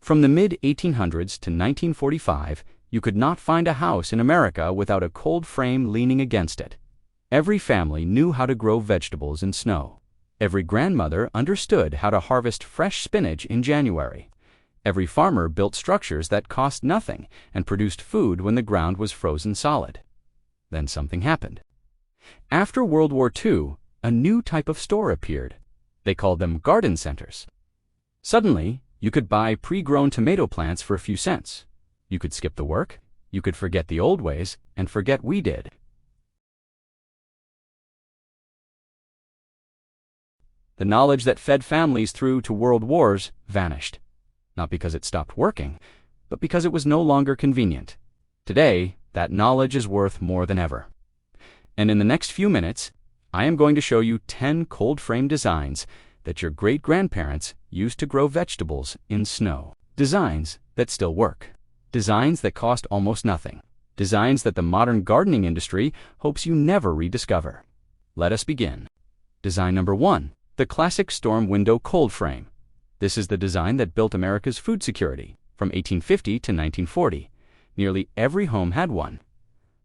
From the mid-1800s to 1945, you could not find a house in America without a cold frame leaning against it. Every family knew how to grow vegetables in snow. Every grandmother understood how to harvest fresh spinach in January. Every farmer built structures that cost nothing and produced food when the ground was frozen solid. Then something happened. After World War II, a new type of store appeared. They called them garden centers. Suddenly, you could buy pre-grown tomato plants for a few cents. You could skip the work, you could forget the old ways, and forget we did. The knowledge that fed families through to world wars vanished. Not because it stopped working, but because it was no longer convenient. Today, that knowledge is worth more than ever. And in the next few minutes, I am going to show you 10 cold frame designs that your great-grandparents used to grow vegetables in snow. Designs that still work. Designs that cost almost nothing. Designs that the modern gardening industry hopes you never rediscover. Let us begin. Design number 1. The classic storm window cold frame. This is the design that built America's food security from 1850 to 1940. Nearly every home had one.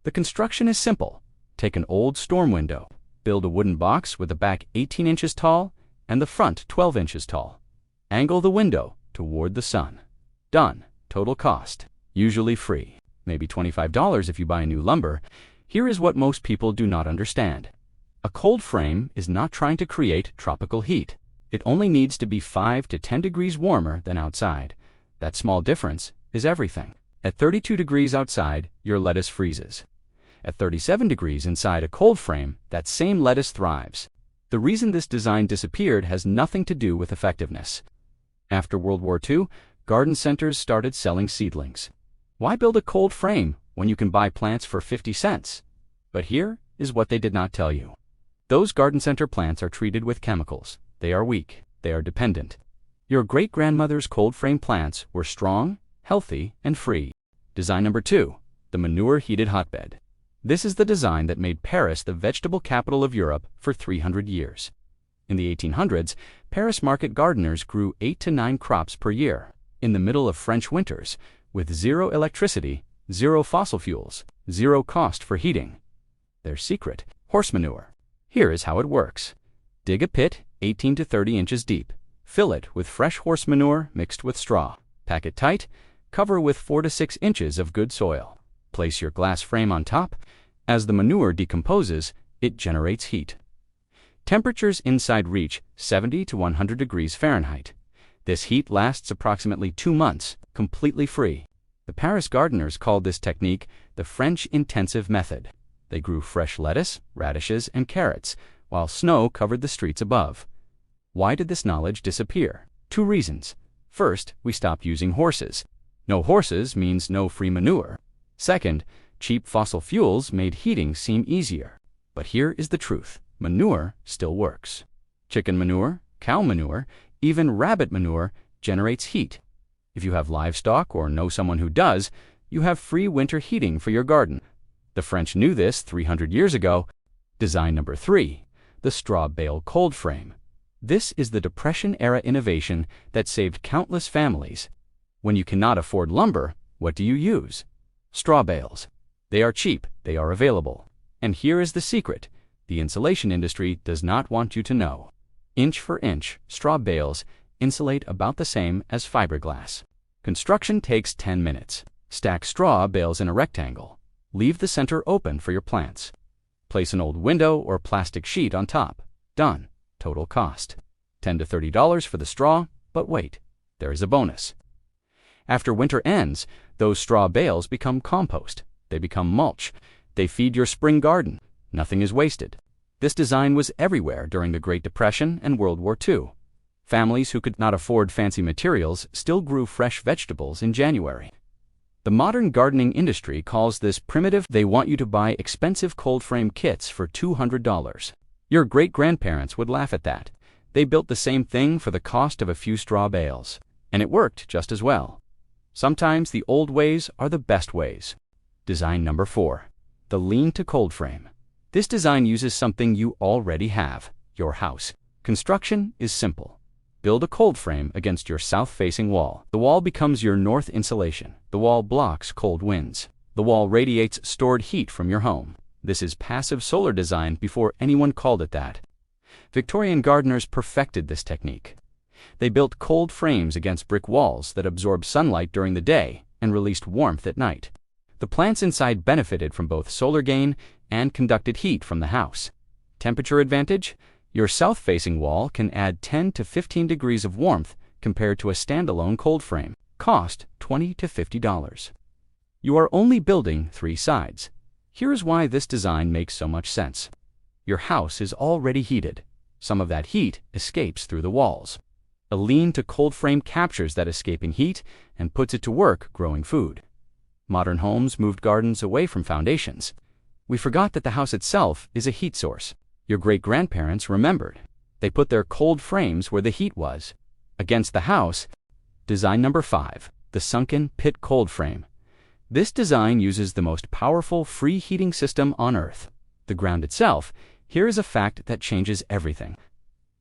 The construction is simple. Take an old storm window, build a wooden box with the back 18 inches tall and the front 12 inches tall. Angle the window toward the sun. Done. Total cost. Usually free. Maybe $25 if you buy new lumber. Here is what most people do not understand. A cold frame is not trying to create tropical heat. It only needs to be 5 to 10 degrees warmer than outside. That small difference is everything. At 32 degrees outside, your lettuce freezes. At 37 degrees inside a cold frame, that same lettuce thrives. The reason this design disappeared has nothing to do with effectiveness. After World War II, garden centers started selling seedlings. Why build a cold frame when you can buy plants for 50 cents? But here is what they did not tell you. Those garden center plants are treated with chemicals. They are weak. They are dependent. Your great-grandmother's cold frame plants were strong, healthy, and free. Design number 2. The manure-heated hotbed. This is the design that made Paris the vegetable capital of Europe for 300 years. In the 1800s, Paris market gardeners grew 8 to 9 crops per year. In the middle of French winters, with zero electricity, zero fossil fuels, zero cost for heating. Their secret: horse manure. Here is how it works. Dig a pit 18 to 30 inches deep. Fill it with fresh horse manure mixed with straw. Pack it tight. Cover with 4 to 6 inches of good soil. Place your glass frame on top. As the manure decomposes, it generates heat. Temperatures inside reach 70 to 100 degrees Fahrenheit. This heat lasts approximately 2 months, completely free. The Paris gardeners called this technique the French intensive method. They grew fresh lettuce, radishes, and carrots, while snow covered the streets above. Why did this knowledge disappear? 2 reasons. First, we stopped using horses. No horses means no free manure. Second, cheap fossil fuels made heating seem easier. But here is the truth. Manure still works. Chicken manure, cow manure, even rabbit manure generates heat. If you have livestock or know someone who does, you have free winter heating for your garden. The French knew this 300 years ago. Design number 3. The straw bale cold frame. This is the Depression-era innovation that saved countless families. When you cannot afford lumber, what do you use? Straw bales. They are cheap, they are available. And here is the secret. The insulation industry does not want you to know. Inch for inch, straw bales insulate about the same as fiberglass. Construction takes 10 minutes. Stack straw bales in a rectangle. Leave the center open for your plants. Place an old window or plastic sheet on top. Done. Total cost: $10 to $30 for the straw, but wait, there is a bonus. After winter ends, those straw bales become compost. They become mulch. They feed your spring garden. Nothing is wasted. This design was everywhere during the Great Depression and World War II. Families who could not afford fancy materials still grew fresh vegetables in January. The modern gardening industry calls this primitive. They want you to buy expensive cold frame kits for $200. Your great-grandparents would laugh at that. They built the same thing for the cost of a few straw bales, and it worked just as well. Sometimes the old ways are the best ways. Design number 4. The lean-to-cold frame. This design uses something you already have: your house. Construction is simple. Build a cold frame against your south-facing wall. The wall becomes your north insulation. The wall blocks cold winds. The wall radiates stored heat from your home. This is passive solar design before anyone called it that. Victorian gardeners perfected this technique. They built cold frames against brick walls that absorbed sunlight during the day and released warmth at night. The plants inside benefited from both solar gain and conducted heat from the house. Temperature advantage? Your south-facing wall can add 10 to 15 degrees of warmth compared to a standalone cold frame. Cost $20 to $50. You are only building 3 sides. Here is why this design makes so much sense. Your house is already heated. Some of that heat escapes through the walls. A lean-to-cold frame captures that escaping heat and puts it to work growing food. Modern homes moved gardens away from foundations. We forgot that the house itself is a heat source. Your great-grandparents remembered. They put their cold frames where the heat was. Against the house. Design number 5, the sunken pit cold frame. This design uses the most powerful free heating system on Earth. The ground itself. Here is a fact that changes everything.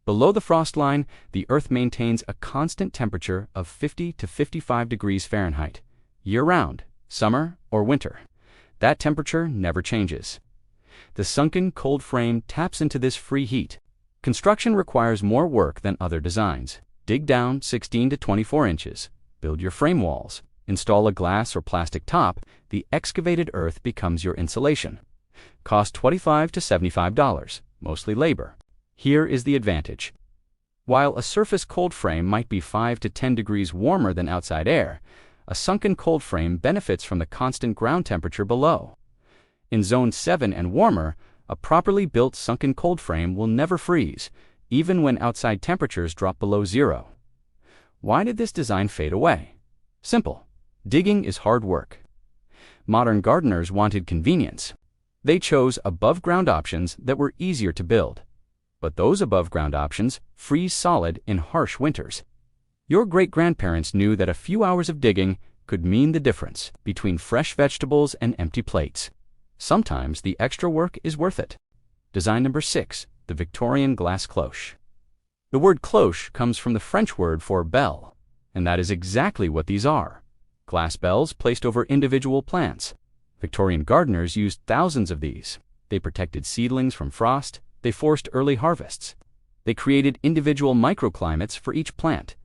Below the frost line, the Earth maintains a constant temperature of 50 to 55 degrees Fahrenheit, year-round, summer or winter. That temperature never changes. The sunken cold frame taps into this free heat. Construction requires more work than other designs. Dig down 16 to 24 inches. Build your frame walls. Install a glass or plastic top. The excavated earth becomes your insulation. Cost $25 to $75, mostly labor. Here is the advantage. While a surface cold frame might be 5 to 10 degrees warmer than outside air, a sunken cold frame benefits from the constant ground temperature below. In Zone 7 and warmer, a properly built sunken cold frame will never freeze, even when outside temperatures drop below zero. Why did this design fade away? Simple. Digging is hard work. Modern gardeners wanted convenience. They chose above-ground options that were easier to build. But those above-ground options freeze solid in harsh winters. Your great-grandparents knew that a few hours of digging could mean the difference between fresh vegetables and empty plates. Sometimes the extra work is worth it. Design number 6, the Victorian glass cloche. The word cloche comes from the French word for bell, and that is exactly what these are. Glass bells placed over individual plants. Victorian gardeners used thousands of these. They protected seedlings from frost. They forced early harvests. They created individual microclimates for each plant.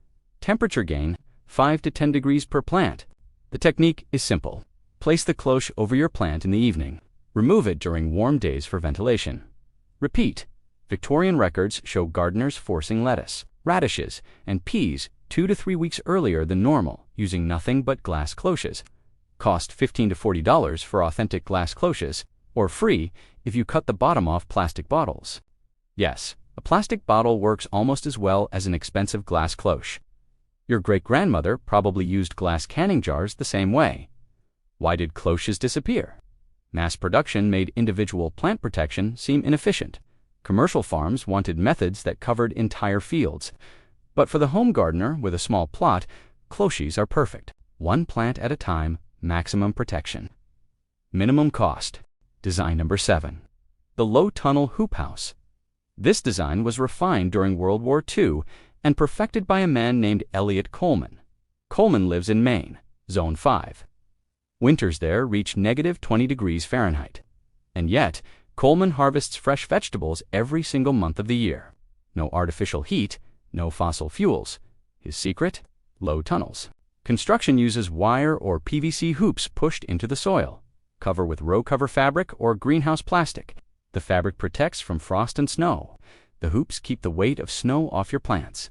Temperature gain, 5 to 10 degrees per plant. The technique is simple. Place the cloche over your plant in the evening. Remove it during warm days for ventilation. Repeat. Victorian records show gardeners forcing lettuce, radishes, and peas 2 to 3 weeks earlier than normal using nothing but glass cloches. Cost $15 to $40 for authentic glass cloches, or free if you cut the bottom off plastic bottles. Yes, a plastic bottle works almost as well as an expensive glass cloche. Your great-grandmother probably used glass canning jars the same way. Why did cloches disappear? Mass production made individual plant protection seem inefficient. Commercial farms wanted methods that covered entire fields. But for the home gardener with a small plot, cloches are perfect. One plant at a time, maximum protection. Minimum cost. Design number 7. The low tunnel hoop house. This design was refined during World War II and perfected by a man named Eliot Coleman. Coleman lives in Maine, Zone 5. Winters there reach -20 degrees Fahrenheit. And yet, Coleman harvests fresh vegetables every single month of the year. No artificial heat, no fossil fuels. His secret? Low tunnels. Construction uses wire or PVC hoops pushed into the soil. Cover with row cover fabric or greenhouse plastic. The fabric protects from frost and snow. The hoops keep the weight of snow off your plants.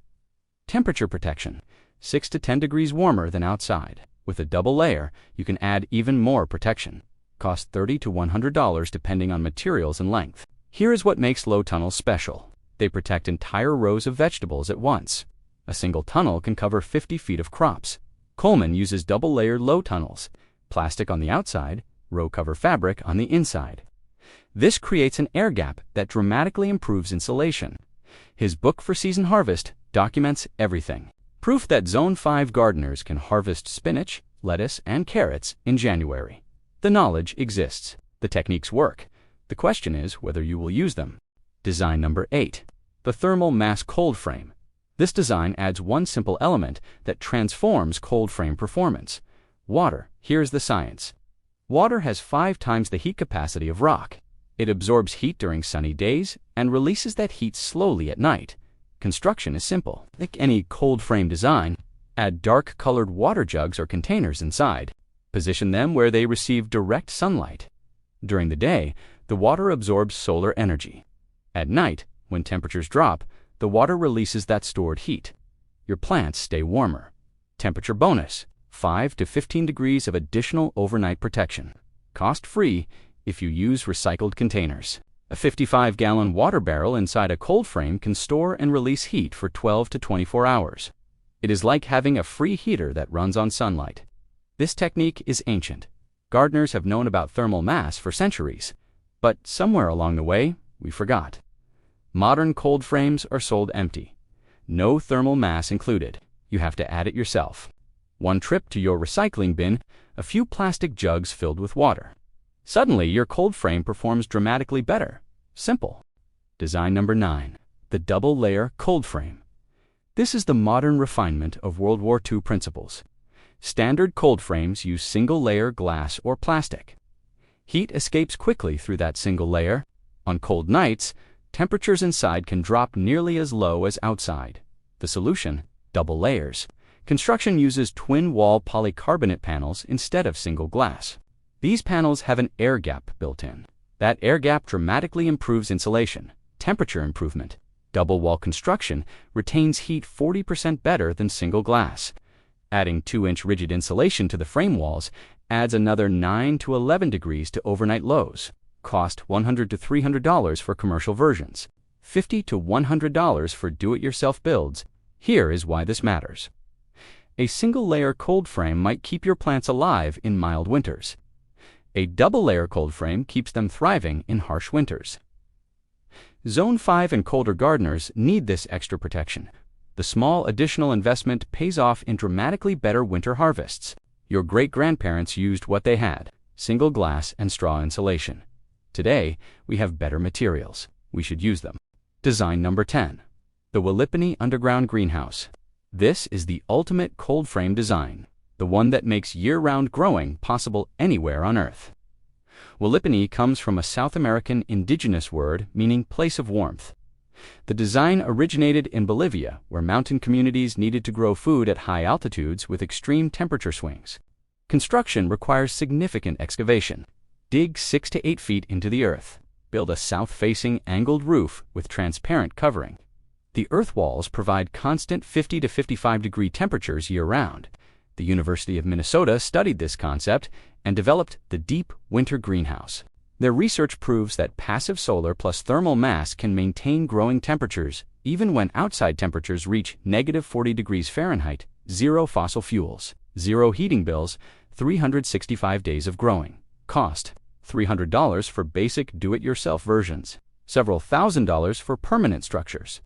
Temperature protection. 6 to 10 degrees warmer than outside. With a double layer, you can add even more protection. Cost $30 to $100 depending on materials and length. Here is what makes low tunnels special. They protect entire rows of vegetables at once. A single tunnel can cover 50 feet of crops. Coleman uses double-layered low tunnels. Plastic on the outside, row cover fabric on the inside. This creates an air gap that dramatically improves insulation. His book for season harvest documents everything. Proof that Zone 5 gardeners can harvest spinach, lettuce, and carrots in January. The knowledge exists. The techniques work. The question is whether you will use them. Design number 8. The thermal mass cold frame. This design adds one simple element that transforms cold frame performance. Water. Here's the science. Water has 5 times the heat capacity of rock. It absorbs heat during sunny days and releases that heat slowly at night. Construction is simple. Like any cold frame design, add dark-colored water jugs or containers inside. Position them where they receive direct sunlight. During the day, the water absorbs solar energy. At night, when temperatures drop, the water releases that stored heat. Your plants stay warmer. Temperature bonus: 5 to 15 degrees of additional overnight protection. Cost-free if you use recycled containers. A 55-gallon water barrel inside a cold frame can store and release heat for 12 to 24 hours. It is like having a free heater that runs on sunlight. This technique is ancient. Gardeners have known about thermal mass for centuries, but somewhere along the way, we forgot. Modern cold frames are sold empty. No thermal mass included. You have to add it yourself. One trip to your recycling bin, a few plastic jugs filled with water. Suddenly, your cold frame performs dramatically better. Simple. Design number 9. The double-layer cold frame. This is the modern refinement of World War II principles. Standard cold frames use single-layer glass or plastic. Heat escapes quickly through that single layer. On cold nights, temperatures inside can drop nearly as low as outside. The solution: double layers. Construction uses twin-wall polycarbonate panels instead of single glass. These panels have an air gap built in. That air gap dramatically improves insulation. Temperature improvement. Double-wall construction retains heat 40% better than single glass. Adding 2-inch rigid insulation to the frame walls adds another 9 to 11 degrees to overnight lows. Cost $100 to $300 for commercial versions, $50 to $100 for do-it-yourself builds. Here is why this matters. A single-layer cold frame might keep your plants alive in mild winters. A double-layer cold frame keeps them thriving in harsh winters. Zone 5 and colder gardeners need this extra protection. The small additional investment pays off in dramatically better winter harvests. Your great-grandparents used what they had: single glass and straw insulation. Today, we have better materials. We should use them. Design number 10. The WWII Underground Greenhouse. This is the ultimate cold frame design, the one that makes year-round growing possible anywhere on Earth. WWII comes from a South American indigenous word meaning place of warmth. The design originated in Bolivia, where mountain communities needed to grow food at high altitudes with extreme temperature swings. Construction requires significant excavation. Dig 6 to 8 feet into the earth. Build a south-facing angled roof with transparent covering. The earth walls provide constant 50 to 55-degree temperatures year-round. The University of Minnesota studied this concept and developed the Deep Winter Greenhouse. Their research proves that passive solar plus thermal mass can maintain growing temperatures even when outside temperatures reach -40 degrees Fahrenheit, 0 fossil fuels, 0 heating bills, 365 days of growing. Cost: $300 for basic do-it-yourself versions, several $1,000s for permanent structures.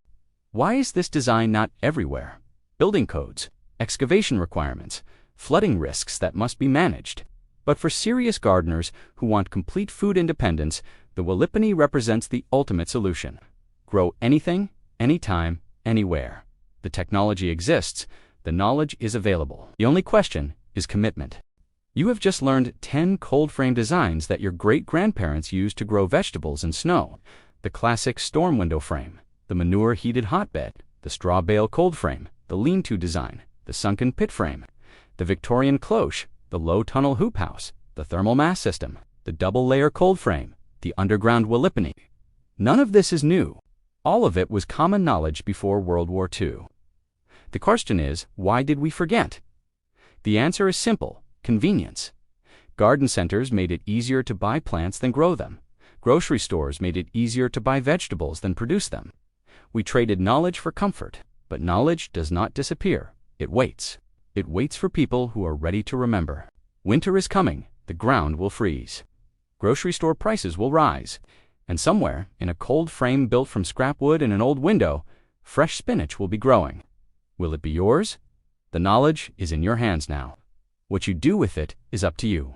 Why is this design not everywhere? Building codes, excavation requirements, flooding risks that must be managed. But for serious gardeners who want complete food independence, the WWII represents the ultimate solution. Grow anything, anytime, anywhere. The technology exists, the knowledge is available. The only question is commitment. You have just learned 10 cold frame designs that your great-grandparents used to grow vegetables in snow. The classic storm window frame, the manure-heated hotbed, the straw bale cold frame, the lean-to design, the sunken pit frame, the Victorian cloche, the low tunnel hoop house, the thermal mass system, the double-layer cold frame, the underground WWII. None of this is new. All of it was common knowledge before World War II. The question is, why did we forget? The answer is simple: convenience. Garden centers made it easier to buy plants than grow them. Grocery stores made it easier to buy vegetables than produce them. We traded knowledge for comfort, but knowledge does not disappear. It waits. It waits for people who are ready to remember. Winter is coming. The ground will freeze. Grocery store prices will rise. And somewhere, in a cold frame built from scrap wood in an old window, fresh spinach will be growing. Will it be yours? The knowledge is in your hands now. What you do with it is up to you.